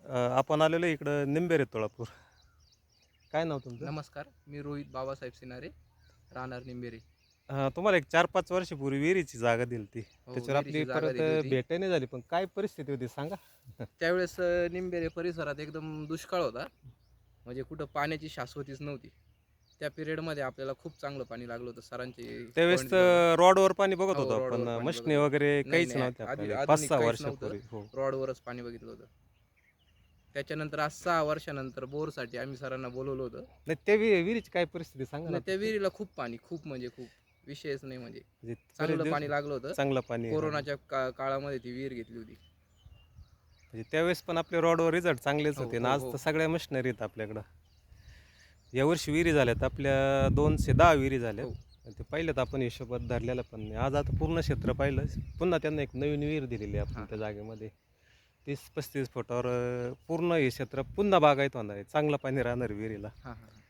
आपण आलेलो इकडं निंबेरे तोळापूर. काय नाव तुमचं? नमस्कार, मी रोहित बाबासाहेब सिनारे, राहणार निंबेरे. तुम्हाला एक 4-5 वर्षापूर्वी विहिरीची जागा दिली ती. हो, त्याच्यावर आपली विहिरीची जागा परत दिली होती. भेट नाही झाली, पण काय परिस्थिती होती सांगा? त्यावेळेस निंबेरे परिसरात एकदम दुष्काळ होता. म्हणजे कुठं पाण्याची शाश्वतीच नव्हती. त्या पिरियडमध्ये आपल्याला खूप चांगलं पाणी लागलं होतं. सरांचे त्यावेळेस पॉईंट्स घेऊन रोडवर पाणी बघत हो, होतो आपण. रोडवर पाणी बघत मशनी होतो. वगैरे नाही, काहीच नाही, नव्हते आपल्याला आधुनिक 5-6 काहीच नव्हतं. वर्षापूर्वी. हो. रोडवरच पाणी बघितलं होतं. त्याच्यानंतर आज 6 वर्षानंतर बोरसाठी आम्ही सरांना बोलवलं होतं. नाही त्या विहिरीची काय परिस्थिती सांगा ना आणि त्या आता? विहिरीला खूप पाणी, खूप म्हणजे खूप. विषयच नाही म्हणजे. म्हणजे बरेच चांगलं दिवस पाणी लागलं होतं. चांगलं पाणी आहे. हां. कोरोनाच्या काळामध्ये ती विहीर घेतली होती. म्हणजे त्यावेळेस पण आपले रोडवर रिझल्ट चांगलेच हो, होते आणि हो, आज हो. तर सगळ्या मशिनरी आहेत आपल्याकडं. यावर्षी विहिरी झाल्यात आपल्या 210 विहिरी झाल्यात. हो. आणि ते पहिल्यात आपण हिशोबात धरलेलं पण नाही. आज आता पूर्ण क्षेत्र पाहिलं, पुन्हा त्यांना एक नवीन विहीर दिलेली आहे आपण हां, त्या हां. जागेमध्ये. 30-35 फुटावर पूर्ण हे क्षेत्र पुन्हा बागायत होणार आहे. चांगलं पाणी राहणार आहे विहिरीला. हां, हां, हां.